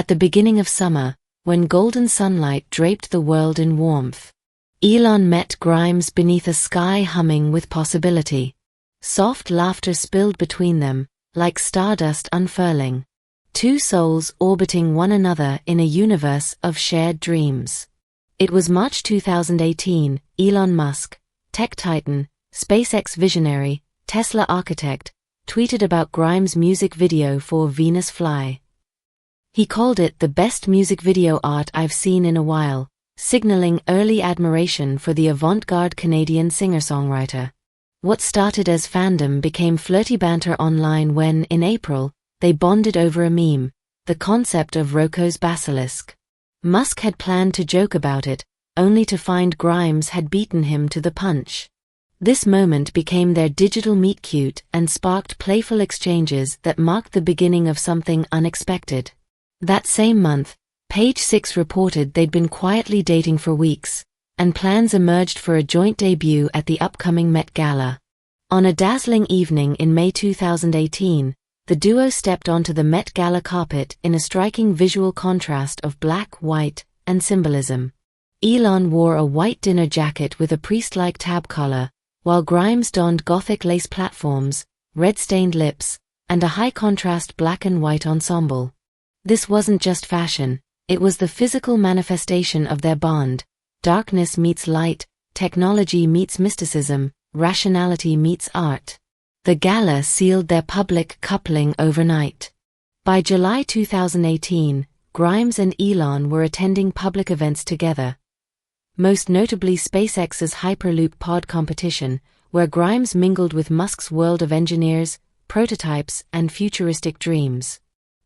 At the beginning of summer, when golden sunlight draped the world in warmth, Elon met Grimes beneath a sky humming with possibility. Soft laughter spilled between them, like stardust unfurling. Two souls orbiting one another in a universe of shared dreams. It was March 2018. Elon Musk, tech titan, SpaceX visionary, Tesla architect, tweeted about Grimes' music video for Venus Fly. He called it the best music video art I've seen in a while, signaling early admiration for the avant-garde Canadian singer-songwriter. What started as fandom became flirty banter online when, in April, they bonded over a meme, the concept of Rocco's basilisk. Musk had planned to joke about it, only to find Grimes had beaten him to the punch. This moment became their digital meet-cute and sparked playful exchanges that marked the beginning of something unexpected. That same month, Page Six reported they'd been quietly dating for weeks, and plans emerged for a joint debut at the upcoming Met Gala. On a dazzling evening in May 2018, the duo stepped onto the Met Gala carpet in a striking visual contrast of black, white, and symbolism. Elon wore a white dinner jacket with a priest-like tab collar, while Grimes donned gothic lace platforms, red-stained lips, and a high-contrast black and white ensemble. This wasn't just fashion, it was the physical manifestation of their bond. Darkness meets light, technology meets mysticism, rationality meets art. The gala sealed their public coupling overnight. By July 2018, Grimes and Elon were attending public events together. Most notably SpaceX's Hyperloop pod competition, where Grimes mingled with Musk's world of engineers, prototypes, and futuristic dreams.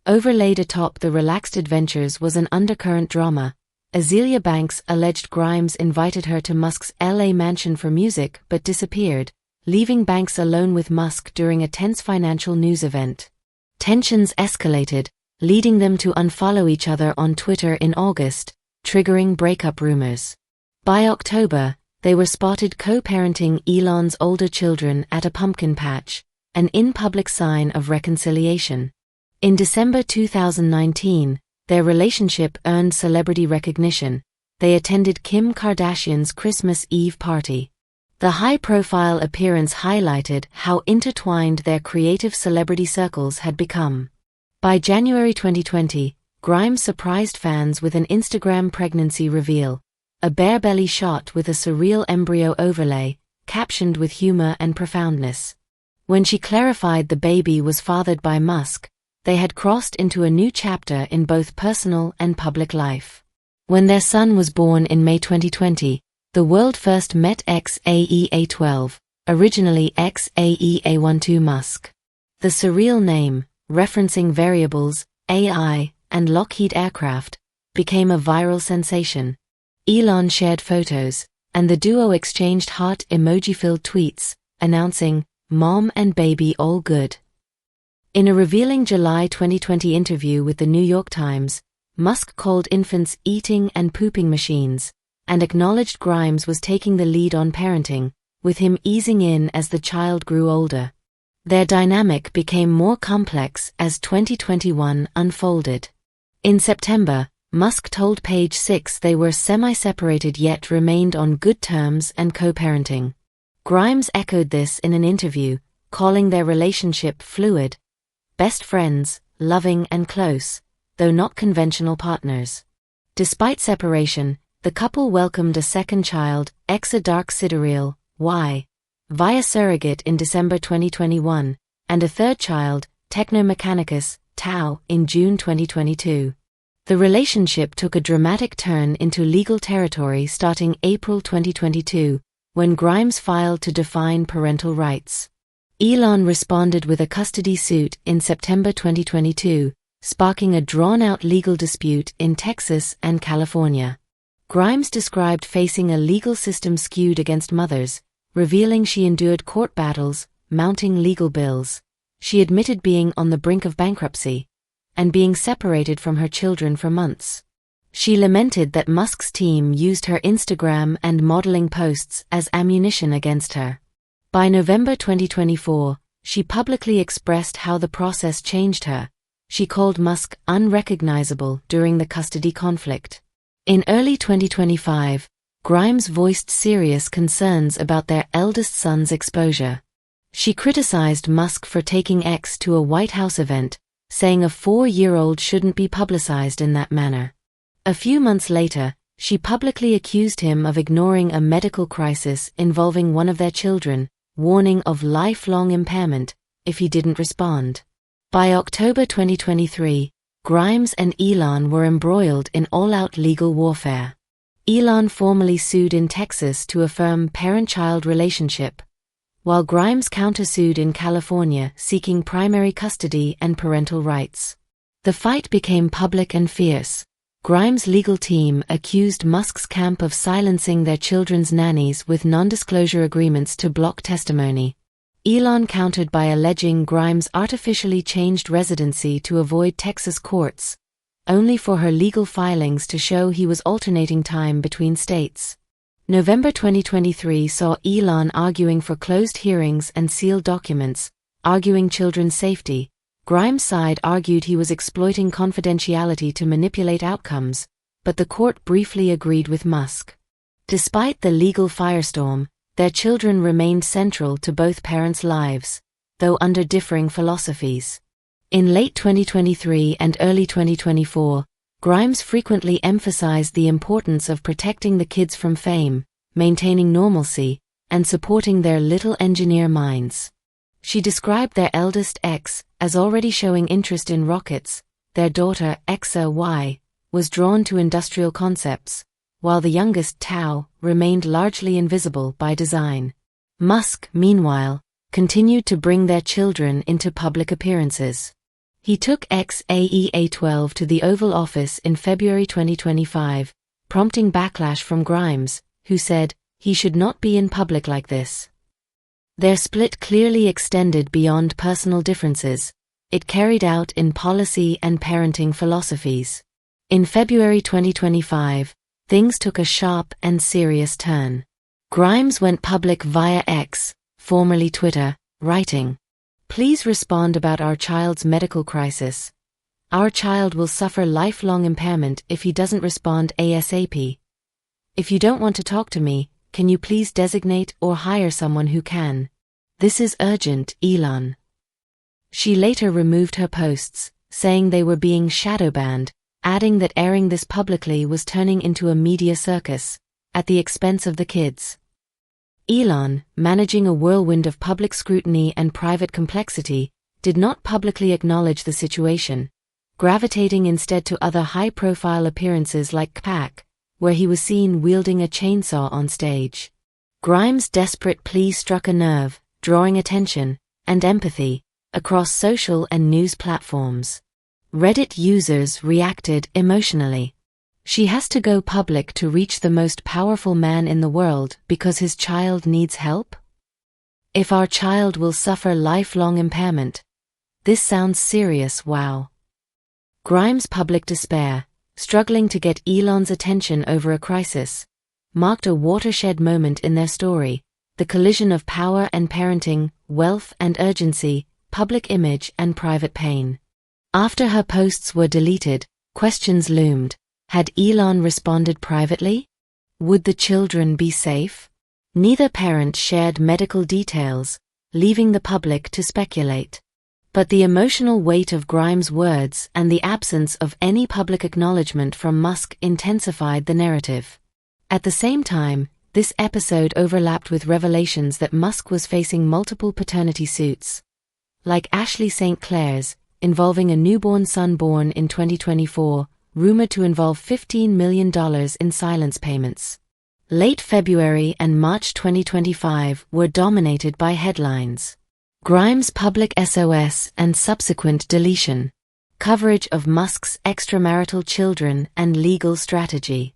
Overlaid atop the relaxed adventures was an undercurrent drama. Azealia Banks alleged Grimes invited her to Musk's LA mansion for music but disappeared, leaving Banks alone with Musk during a tense financial news event. Tensions escalated, leading them to unfollow each other on Twitter in August, triggering breakup rumors. By October, they were spotted co-parenting Elon's older children at a pumpkin patch, an in-public sign of reconciliation. In December 2019, their relationship earned celebrity recognition. They attended Kim Kardashian's Christmas Eve party. The high-profile appearance highlighted how intertwined their creative celebrity circles had become. By January 2020, Grimes surprised fans with an Instagram pregnancy reveal, a bare belly shot with a surreal embryo overlay, captioned with humor and profoundness. When she clarified the baby was fathered by Musk, they had crossed into a new chapter in both personal and public life. When their son was born in May 2020, the world first met XAEA-12, originally XAEA-12 Musk. The surreal name, referencing variables, AI, and Lockheed aircraft, became a viral sensation. Elon shared photos, and the duo exchanged heart emoji-filled tweets, announcing, "Mom and baby all good." In a revealing July 2020 interview with the New York Times, Musk called infants eating and pooping machines, and acknowledged Grimes was taking the lead on parenting, with him easing in as the child grew older. Their dynamic became more complex as 2021 unfolded. In September, Musk told Page Six they were semi-separated yet remained on good terms and co-parenting. Grimes echoed this in an interview, calling their relationship fluid. Best friends, loving and close, though not conventional partners. Despite separation, the couple welcomed a second child, Exa Dark Sidereal, Y, via surrogate in December 2021, and a third child, Technomechanicus, Tau, in June 2022. The relationship took a dramatic turn into legal territory starting April 2022, when Grimes filed to define parental rights. Elon responded with a custody suit in September 2022, sparking a drawn-out legal dispute in Texas and California. Grimes described facing a legal system skewed against mothers, revealing she endured court battles, mounting legal bills. She admitted being on the brink of bankruptcy, and being separated from her children for months. She lamented that Musk's team used her Instagram and modeling posts as ammunition against her. By November 2024, she publicly expressed how the process changed her. she called Musk unrecognizable during the custody conflict. In early 2025, Grimes voiced serious concerns about their eldest son's exposure. She criticized Musk for taking X to a White House event, saying a 4-year-old shouldn't be publicized in that manner. A few months later, she publicly accused him of ignoring a medical crisis involving one of their children, warning of lifelong impairment if he didn't respond. By October 2023, Grimes and Elon were embroiled in all-out legal warfare. Elon formally sued in Texas to affirm parent-child relationship, while Grimes countersued in California seeking primary custody and parental rights. The fight became public and fierce. Grimes' legal team accused Musk's camp of silencing their children's nannies with non-disclosure agreements to block testimony. Elon countered by alleging Grimes artificially changed residency to avoid Texas courts, only for her legal filings to show he was alternating time between states. November 2023 saw Elon arguing for closed hearings and sealed documents, arguing children's safety. Grimes' side argued he was exploiting confidentiality to manipulate outcomes, but the court briefly agreed with Musk. Despite the legal firestorm, their children remained central to both parents' lives, though under differing philosophies. In late 2023 and early 2024, Grimes frequently emphasized the importance of protecting the kids from fame, maintaining normalcy, and supporting their little engineer minds. She described their eldest X as already showing interest in rockets. Their daughter Exa Y was drawn to industrial concepts, while the youngest Tao remained largely invisible by design. Musk, meanwhile, continued to bring their children into public appearances. He took XAEA-12 to the Oval Office in February 2025, prompting backlash from Grimes, who said, he should not be in public like this. Their split clearly extended beyond personal differences. It carried out in policy and parenting philosophies. In February 2025, things took a sharp and serious turn. Grimes went public via X, formerly Twitter, writing, "Please respond about our child's medical crisis. Our child will suffer lifelong impairment if he doesn't respond ASAP. If you don't want to talk to me, can you please designate or hire someone who can? This is urgent, Elon." She later removed her posts, saying they were being shadow banned, adding that airing this publicly was turning into a media circus, at the expense of the kids. Elon, managing a whirlwind of public scrutiny and private complexity, did not publicly acknowledge the situation, gravitating instead to other high-profile appearances like CPAC, where he was seen wielding a chainsaw on stage. Grimes' desperate plea struck a nerve, drawing attention and empathy across social and news platforms. Reddit users reacted emotionally. "She has to go public to reach the most powerful man in the world because his child needs help? If our child will suffer lifelong impairment. This sounds serious, wow." Grimes' public despair, struggling to get Elon's attention over a crisis, marked a watershed moment in their story, the collision of power and parenting, wealth and urgency, public image and private pain. After her posts were deleted, questions loomed. Had Elon responded privately? Would the children be safe? Neither parent shared medical details, leaving the public to speculate. But the emotional weight of Grimes' words and the absence of any public acknowledgement from Musk intensified the narrative. At the same time, this episode overlapped with revelations that Musk was facing multiple paternity suits, like Ashley St. Clair's, involving a newborn son born in 2024, rumored to involve $15 million in silence payments. Late February and March 2025 were dominated by headlines. Grimes' public SOS and subsequent deletion. Coverage of Musk's extramarital children and legal strategy.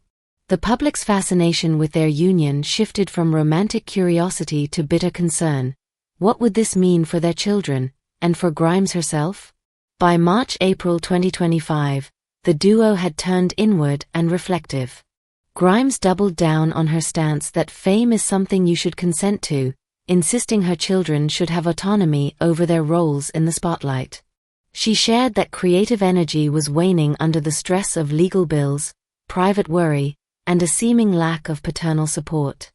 The public's fascination with their union shifted from romantic curiosity to bitter concern. What would this mean for their children, and for Grimes herself? By March-April 2025, the duo had turned inward and reflective. Grimes doubled down on her stance that fame is something you should consent to, insisting her children should have autonomy over their roles in the spotlight. She shared that creative energy was waning under the stress of legal bills, private worry, and a seeming lack of paternal support.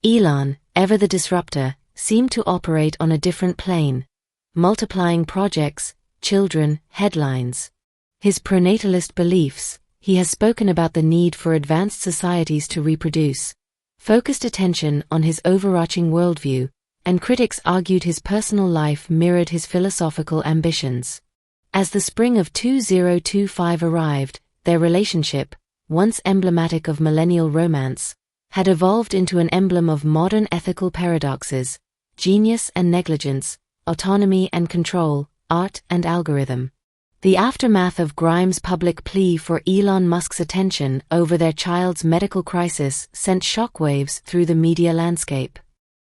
Elon, ever the disruptor, seemed to operate on a different plane, multiplying projects, children, headlines. His pronatalist beliefs, he has spoken about the need for advanced societies to reproduce, focused attention on his overarching worldview, and critics argued his personal life mirrored his philosophical ambitions. As the spring of 2025 arrived, their relationship, once emblematic of millennial romance, had evolved into an emblem of modern ethical paradoxes: genius and negligence, autonomy and control, art and algorithm. The aftermath of Grimes' public plea for Elon Musk's attention over their child's medical crisis sent shockwaves through the media landscape.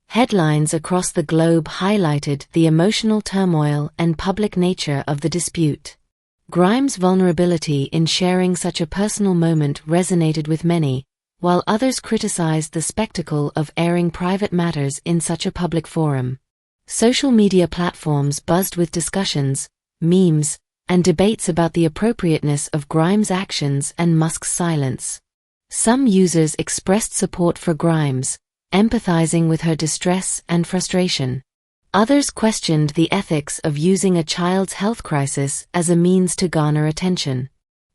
Headlines across the globe highlighted the emotional turmoil and public nature of the dispute. Grimes' vulnerability in sharing such a personal moment resonated with many, while others criticized the spectacle of airing private matters in such a public forum. Social media platforms buzzed with discussions, memes, and debates about the appropriateness of Grimes' actions and Musk's silence. Some users expressed support for Grimes, empathizing with her distress and frustration. Others questioned the ethics of using a child's health crisis as a means to garner attention.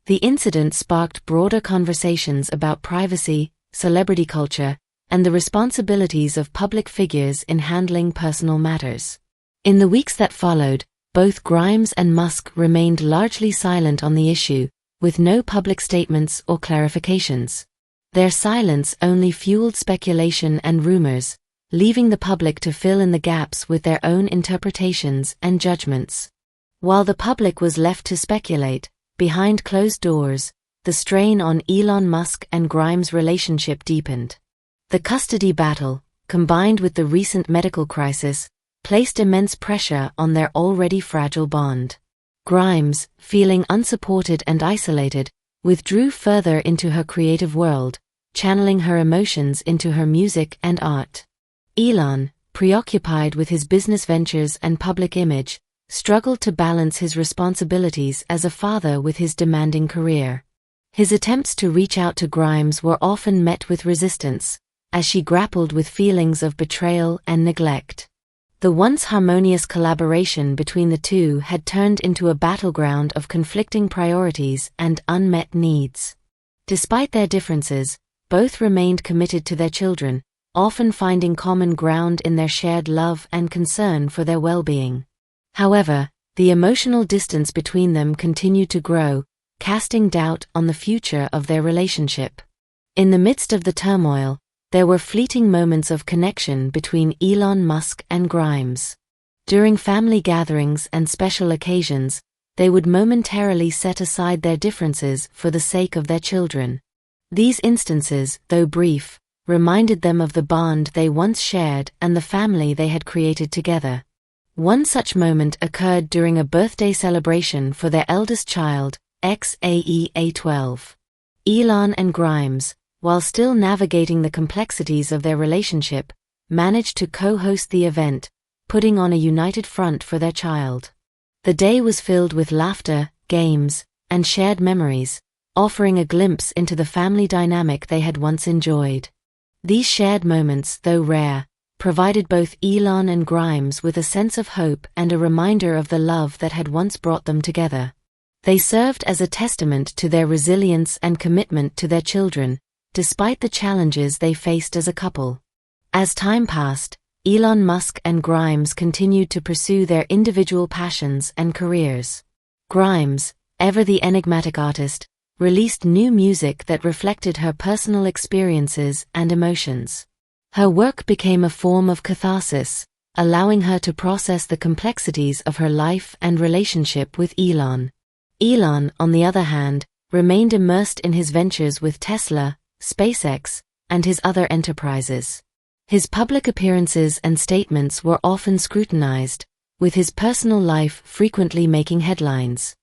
The incident sparked broader conversations about privacy, celebrity culture, and the responsibilities of public figures in handling personal matters. In the weeks that followed, both Grimes and Musk remained largely silent on the issue, with no public statements or clarifications. Their silence only fueled speculation and rumors, leaving the public to fill in the gaps with their own interpretations and judgments. While the public was left to speculate, behind closed doors, the strain on Elon Musk and Grimes' relationship deepened. The custody battle, combined with the recent medical crisis, placed immense pressure on their already fragile bond. Grimes, feeling unsupported and isolated, withdrew further into her creative world, channeling her emotions into her music and art. Elon, preoccupied with his business ventures and public image, struggled to balance his responsibilities as a father with his demanding career. His attempts to reach out to Grimes were often met with resistance, as she grappled with feelings of betrayal and neglect. The once harmonious collaboration between the two had turned into a battleground of conflicting priorities and unmet needs. Despite their differences, both remained committed to their children, often finding common ground in their shared love and concern for their well-being. However, the emotional distance between them continued to grow, casting doubt on the future of their relationship. In the midst of the turmoil, there were fleeting moments of connection between Elon Musk and Grimes. During family gatherings and special occasions, they would momentarily set aside their differences for the sake of their children. These instances, though brief, reminded them of the bond they once shared and the family they had created together. One such moment occurred during a birthday celebration for their eldest child, XAEA12. Elon and Grimes, while still navigating the complexities of their relationship, managed to co-host the event, putting on a united front for their child. The day was filled with laughter, games, and shared memories, offering a glimpse into the family dynamic they had once enjoyed. These shared moments, though rare, provided both Elon and Grimes with a sense of hope and a reminder of the love that had once brought them together. They served as a testament to their resilience and commitment to their children, despite the challenges they faced as a couple. As time passed, Elon Musk and Grimes continued to pursue their individual passions and careers. Grimes, ever the enigmatic artist, released new music that reflected her personal experiences and emotions. Her work became a form of catharsis, allowing her to process the complexities of her life and relationship with Elon. Elon, on the other hand, remained immersed in his ventures with Tesla, SpaceX, and his other enterprises. His public appearances and statements were often scrutinized, with his personal life frequently making headlines.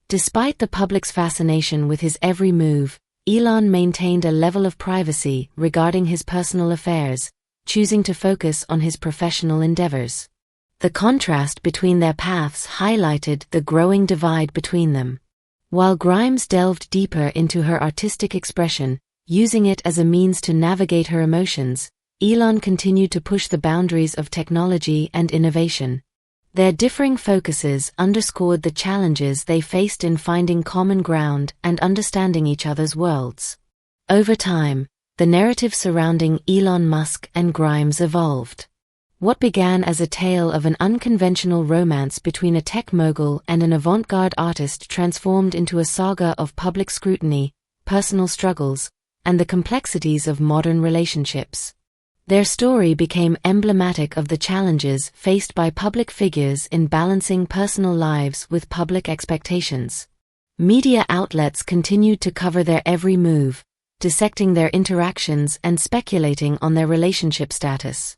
Despite the public's fascination with his every move, Elon maintained a level of privacy regarding his personal affairs, choosing to focus on his professional endeavors. The contrast between their paths highlighted the growing divide between them. While Grimes delved deeper into her artistic expression, using it as a means to navigate her emotions, Elon continued to push the boundaries of technology and innovation. Their differing focuses underscored the challenges they faced in finding common ground and understanding each other's worlds. Over time, the narrative surrounding Elon Musk and Grimes evolved. What began as a tale of an unconventional romance between a tech mogul and an avant-garde artist transformed into a saga of public scrutiny, personal struggles, and the complexities of modern relationships. Their story became emblematic of the challenges faced by public figures in balancing personal lives with public expectations. Media outlets continued to cover their every move, dissecting their interactions and speculating on their relationship status.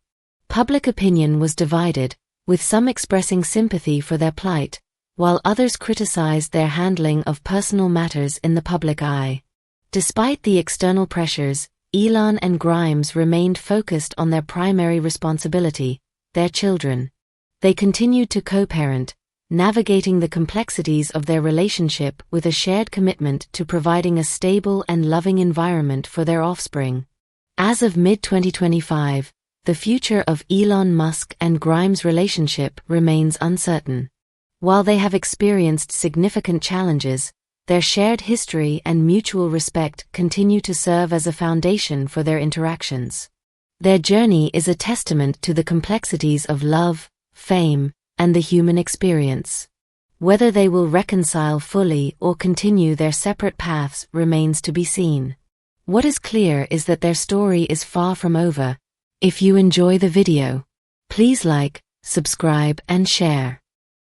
Public opinion was divided, with some expressing sympathy for their plight, while others criticized their handling of personal matters in the public eye. Despite the external pressures, Elon and Grimes remained focused on their primary responsibility, their children. They continued to co-parent, navigating the complexities of their relationship with a shared commitment to providing a stable and loving environment for their offspring. As of mid-2025, the future of Elon Musk and Grimes' relationship remains uncertain. While they have experienced significant challenges, their shared history and mutual respect continue to serve as a foundation for their interactions. Their journey is a testament to the complexities of love, fame, and the human experience. Whether they will reconcile fully or continue their separate paths remains to be seen. What is clear is that their story is far from over. If you enjoy the video, please like, subscribe, and share.